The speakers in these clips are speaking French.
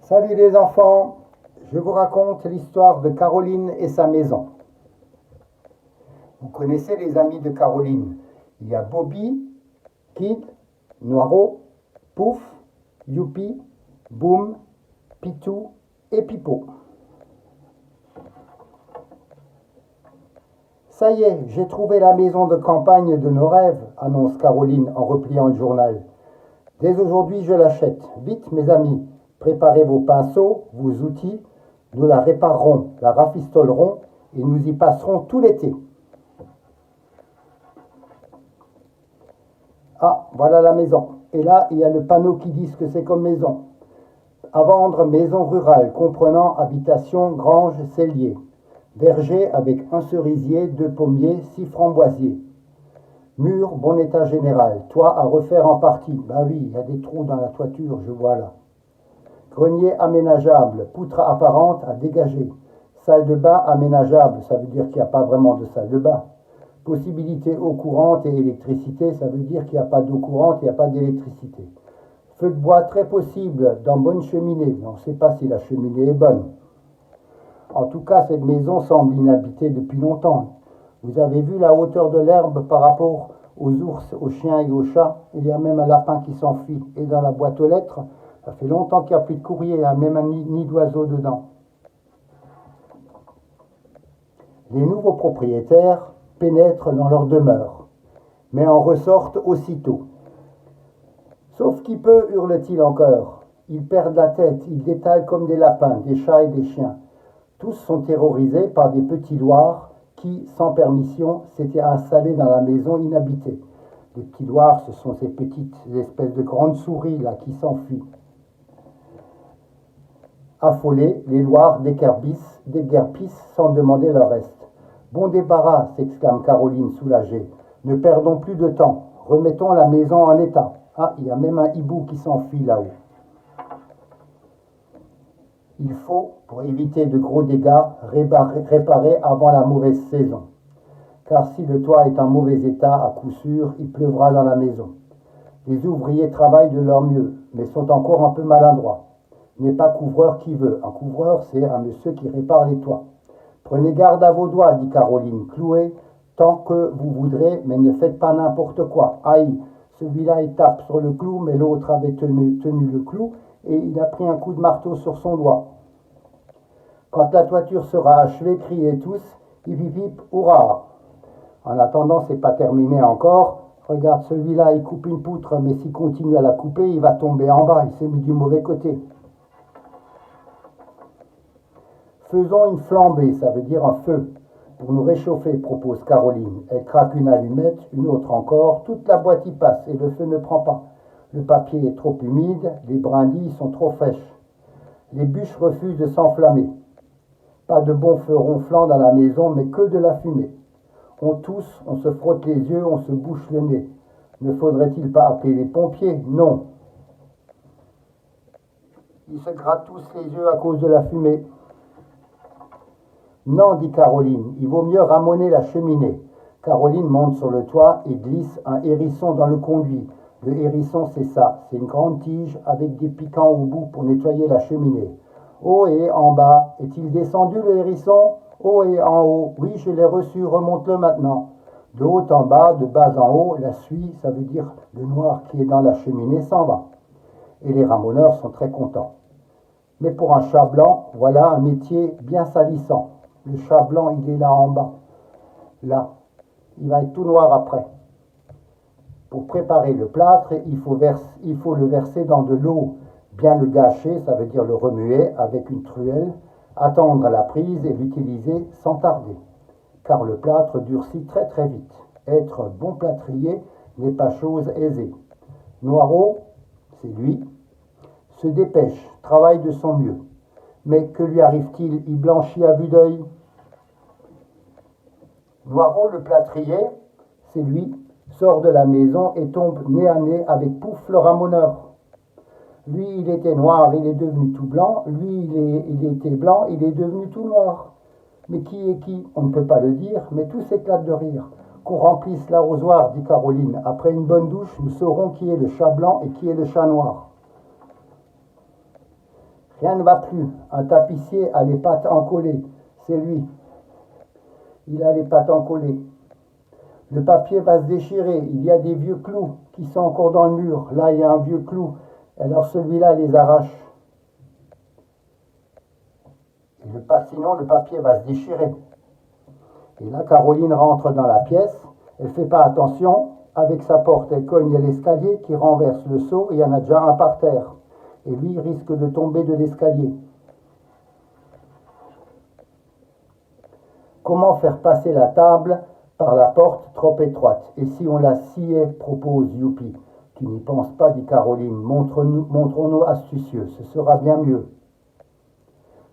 Salut les enfants, je vous raconte l'histoire de Caroline et sa maison. Vous connaissez les amis de Caroline. Il y a Bobby, Kid, Noiro, Pouf, Youpi, Boum, Pitou et Pipo. Ça y est, j'ai trouvé la maison de campagne de nos rêves, annonce Caroline en repliant le journal. Dès aujourd'hui, je l'achète. Vite, mes amis, préparez vos pinceaux, vos outils. Nous la réparerons, la rafistolerons et nous y passerons tout l'été. Ah, voilà la maison. Et là, il y a le panneau qui dit ce que c'est comme maison. À vendre, maison rurale, comprenant habitation, grange, cellier. Verger avec un cerisier, 2 pommiers, 6 framboisiers. Mur, bon état général. Toit à refaire en partie. Bah oui, il y a des trous dans la toiture, je vois là. Grenier aménageable. Poutre apparente à dégager. Salle de bain aménageable. Ça veut dire qu'il n'y a pas vraiment de salle de bain. Possibilité eau courante et électricité. Ça veut dire qu'il n'y a pas d'eau courante, il n'y a pas d'électricité. Feu de bois très possible dans bonne cheminée. On ne sait pas si la cheminée est bonne. En tout cas, cette maison semble inhabitée depuis longtemps. Vous avez vu la hauteur de l'herbe par rapport aux ours, aux chiens et aux chats. Il y a même un lapin qui s'enfuit. Et dans la boîte aux lettres, ça fait longtemps qu'il n'y a plus de courrier. Il y a même un nid d'oiseau dedans. Les nouveaux propriétaires pénètrent dans leur demeure, mais en ressortent aussitôt. Sauf qui peut, hurle-t-il encore. Ils perdent la tête, ils détalent comme des lapins, des chats et des chiens. Tous sont terrorisés par des petits loirs qui, sans permission, s'étaient installés dans la maison inhabitée. Les petits loirs, ce sont ces petites espèces de grandes souris là qui s'enfuient. Affolés, les loirs déguerpissent sans demander leur reste. Bon débarras, s'exclame Caroline soulagée. Ne perdons plus de temps. Remettons la maison en état. Ah, il y a même un hibou qui s'enfuit là-haut. Il faut, pour éviter de gros dégâts, réparer avant la mauvaise saison. Car si le toit est en mauvais état, à coup sûr, il pleuvra dans la maison. Les ouvriers travaillent de leur mieux, mais sont encore un peu maladroits. N'est pas couvreur qui veut. Un couvreur, c'est un monsieur qui répare les toits. Prenez garde à vos doigts, dit Caroline. Clouez tant que vous voudrez, mais ne faites pas n'importe quoi. Aïe, celui-là, il tape sur le clou, mais l'autre avait tenu le clou, et il a pris un coup de marteau sur son doigt. Quand la toiture sera achevée, criez tous, hip hip hip, hurrah. En attendant, c'est pas terminé encore. Regarde, celui-là, il coupe une poutre, mais s'il continue à la couper, il va tomber en bas, il s'est mis du mauvais côté. Faisons une flambée, ça veut dire un feu, pour nous réchauffer, propose Caroline. Elle craque une allumette, une autre encore, toute la boîte y passe et le feu ne prend pas. Le papier est trop humide, les brindilles sont trop fraîches. Les bûches refusent de s'enflammer. Pas de bon feu ronflant dans la maison, mais que de la fumée. On tousse, on se frotte les yeux, on se bouche le nez. Ne faudrait-il pas appeler les pompiers? Non. Ils se grattent tous les yeux à cause de la fumée. Non, dit Caroline, il vaut mieux ramoner la cheminée. Caroline monte sur le toit et glisse un hérisson dans le conduit. Le hérisson, c'est ça, c'est une grande tige avec des piquants au bout pour nettoyer la cheminée. Oh, et en bas, est-il descendu le hérisson? Oh, et en haut, oui, je l'ai reçu, remonte-le maintenant. De haut en bas, de bas en haut, la suie, ça veut dire le noir qui est dans la cheminée s'en va. Et les ramoneurs sont très contents. Mais pour un chat blanc, voilà un métier bien salissant. Le chat blanc, il est là en bas. Là. Il va être tout noir après. Pour préparer le plâtre, il faut le verser dans de l'eau. Bien le gâcher, ça veut dire le remuer avec une truelle, attendre la prise et l'utiliser sans tarder. Car le plâtre durcit très très vite. Être bon plâtrier n'est pas chose aisée. Noiro, c'est lui, se dépêche, travaille de son mieux. Mais que lui arrive-t-il? Il blanchit à vue d'œil. Noiro, le plâtrier, c'est lui, sort de la maison et tombe nez à nez avec Pouf le ramoneur. Lui, il était noir, il est devenu tout blanc. Lui, il était blanc, il est devenu tout noir. Mais qui est qui? On ne peut pas le dire, mais tous s'éclatent de rire. Qu'on remplisse l'arrosoir, dit Caroline. Après une bonne douche, nous saurons qui est le chat blanc et qui est le chat noir. Rien ne va plus. Un tapissier a les pattes encollées. C'est lui. Il a les pattes encollées. Le papier va se déchirer. Il y a des vieux clous qui sont encore dans le mur. Là, il y a un vieux clou. Alors celui-là les arrache. Sinon, le papier va se déchirer. Et là, Caroline rentre dans la pièce. Elle ne fait pas attention. Avec sa porte, elle cogne l'escalier qui renverse le seau. Et il y en a déjà un par terre. Et lui, il risque de tomber de l'escalier. Comment faire passer la table par la porte trop étroite? Et si on la sciait, propose Youpi. Tu n'y penses pas, dit Caroline. Montrons-nous astucieux. Ce sera bien mieux.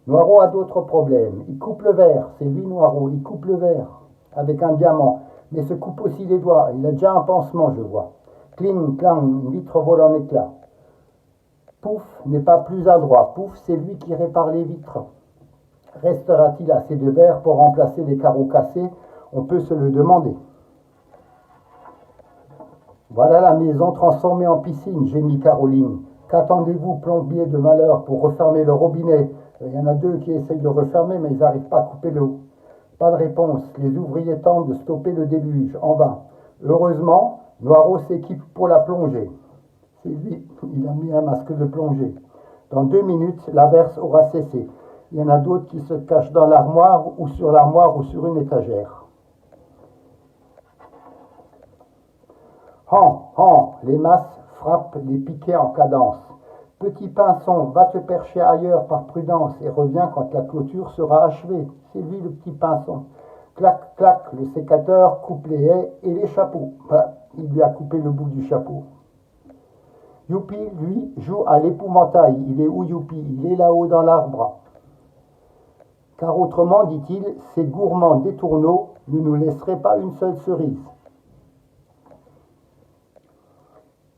Noiraud a d'autres problèmes. Il coupe le verre. C'est lui, Noiraud. Il coupe le verre avec un diamant. Mais se coupe aussi les doigts. Il a déjà un pansement, je vois. Cling, clang, une vitre vole en éclats. Pouf n'est pas plus adroit. Pouf, c'est lui qui répare les vitres. Restera-t-il assez de verre pour remplacer les carreaux cassés? On peut se le demander. Voilà la maison transformée en piscine, gémit Caroline. Qu'attendez-vous, plombier de malheur, pour refermer le robinet? Il y en a deux qui essayent de refermer, mais ils n'arrivent pas à couper l'eau. Pas de réponse. Les ouvriers tentent de stopper le déluge, en vain. Heureusement, Noiraud s'équipe pour la plongée. C'est lui, il a mis un masque de plongée. Dans 2 minutes, l'averse aura cessé. Il y en a d'autres qui se cachent dans l'armoire ou sur une étagère. Han, han, les masses frappent les piquets en cadence. Petit pinson, va te percher ailleurs par prudence et reviens quand la clôture sera achevée. C'est lui le petit pinson. Clac, clac, le sécateur coupe les haies et les chapeaux. Bah, il lui a coupé le bout du chapeau. Youpi, lui, joue à l'épouvantail. Il est où Youpi? Il est là-haut dans l'arbre. Car autrement, dit-il, ces gourmands des tourneaux ne nous laisseraient pas une seule cerise.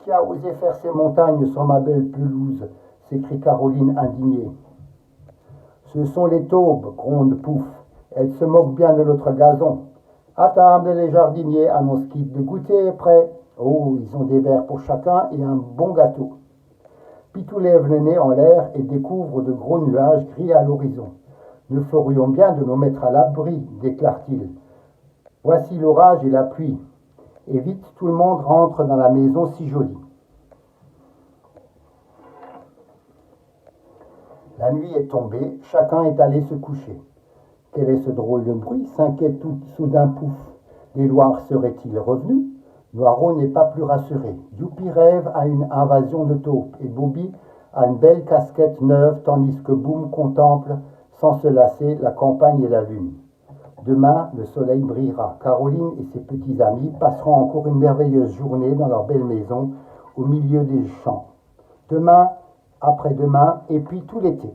Qui a osé faire ces montagnes sur ma belle pelouse? S'écrie Caroline indignée. Ce sont les taubes, gronde Pouf. Elles se moquent bien de notre gazon. À table, les jardiniers, annonce Kit, le goûter est prêt. Oh, ils ont des verres pour chacun et un bon gâteau. Pitou lève le nez en l'air et découvre de gros nuages gris à l'horizon. Nous ferions bien de nous mettre à l'abri, déclare-t-il. Voici l'orage et la pluie. Et vite, tout le monde rentre dans la maison si jolie. La nuit est tombée, chacun est allé se coucher. Quel est ce drôle de bruit? S'inquiète tout soudain Pouf. Les Loirs seraient-ils revenus? Noiraud n'est pas plus rassuré. Youpi rêve à une invasion de taupes et Bobby a une belle casquette neuve tandis que Boum contemple sans se lasser la campagne et la lune. Demain, le soleil brillera. Caroline et ses petits amis passeront encore une merveilleuse journée dans leur belle maison au milieu des champs. Demain, après-demain et puis tout l'été.